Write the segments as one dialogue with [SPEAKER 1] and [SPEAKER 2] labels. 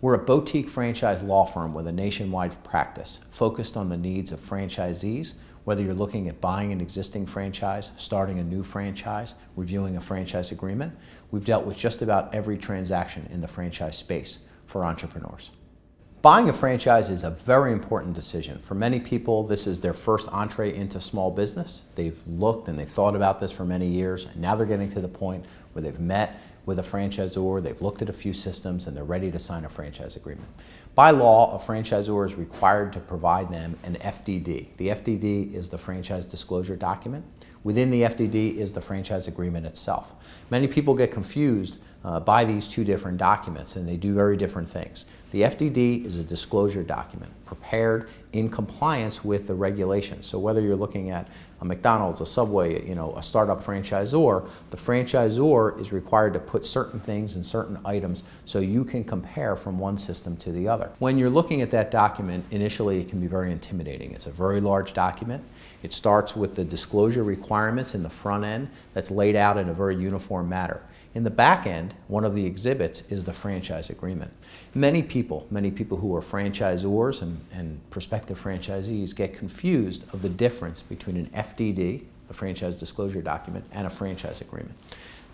[SPEAKER 1] We're a boutique franchise law firm with a nationwide practice focused on the needs of franchisees, whether you're looking at buying an existing franchise, starting a new franchise, reviewing a franchise agreement. We've dealt with just about every transaction in the franchise space for entrepreneurs. Buying a franchise is a very important decision. For many people, this is their first entree into small business. They've looked and they've thought about this for many years, and now they're getting to the point where they've met with a franchisor, they've looked at a few systems, and they're ready to sign a franchise agreement. By law, a franchisor is required to provide them an FDD. The FDD is the franchise disclosure document. Within the FDD is the franchise agreement itself. Many people get confused by these two different documents, and they do very different things. The FDD is a disclosure document prepared in compliance with the regulations. So whether you're looking at a McDonald's, a Subway, a startup franchisor, the franchisor is required to put certain things and certain items so you can compare from one system to the other. When you're looking at that document, initially it can be very intimidating. It's a very large document. It starts with the disclosure requirements in the front end that's laid out in a very uniform manner. In the back end, one of the exhibits is the franchise agreement. Many people who are franchisors and prospective franchisees get confused of the difference between an FDD, the franchise disclosure document, and a franchise agreement.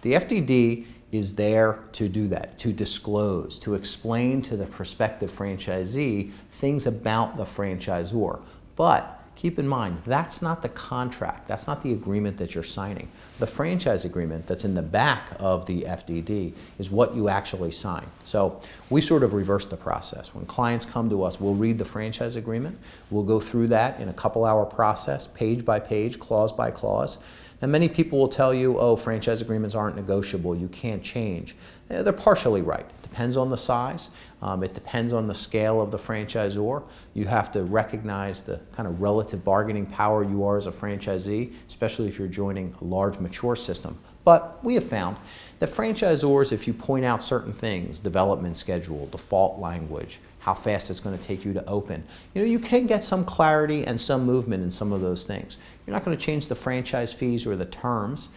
[SPEAKER 1] The FDD is there to do that, to disclose, to explain to the prospective franchisee things about the franchisor. But keep in mind, that's not the contract, that's not the agreement that you're signing. The franchise agreement that's in the back of the FDD is what you actually sign. So we sort of reverse the process. When clients come to us, we'll read the franchise agreement, we'll go through that in a couple-hour process, page by page, clause by clause. And many people will tell you, oh, franchise agreements aren't negotiable, you can't change. They're partially right. It depends on the size, it depends on the scale of the franchisor. You have to recognize the kind of relative bargaining power you are as a franchisee, especially if you're joining a large, mature system. But we have found that franchisors, if you point out certain things, development schedule, default language, how fast it's going to take you to open, you can get some clarity and some movement in some of those things. You're not going to change the franchise fees or the terms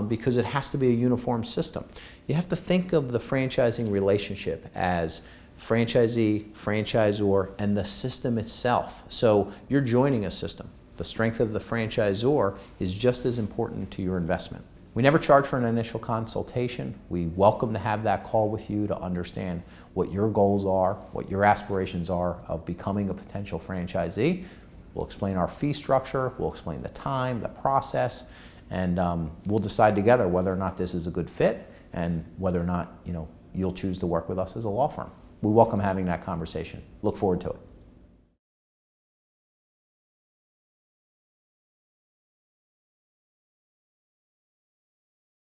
[SPEAKER 1] because it has to be a uniform system. You have to think of the franchising relationship as franchisee, franchisor, and the system itself. So you're joining a system. The strength of the franchisor is just as important to your investment. We never charge for an initial consultation. We welcome to have that call with you to understand what your goals are, what your aspirations are of becoming a potential franchisee. We'll explain our fee structure, we'll explain the time, the process, and we'll decide together whether or not this is a good fit and whether or not you'll choose to work with us as a law firm. We welcome having that conversation. Look forward to it.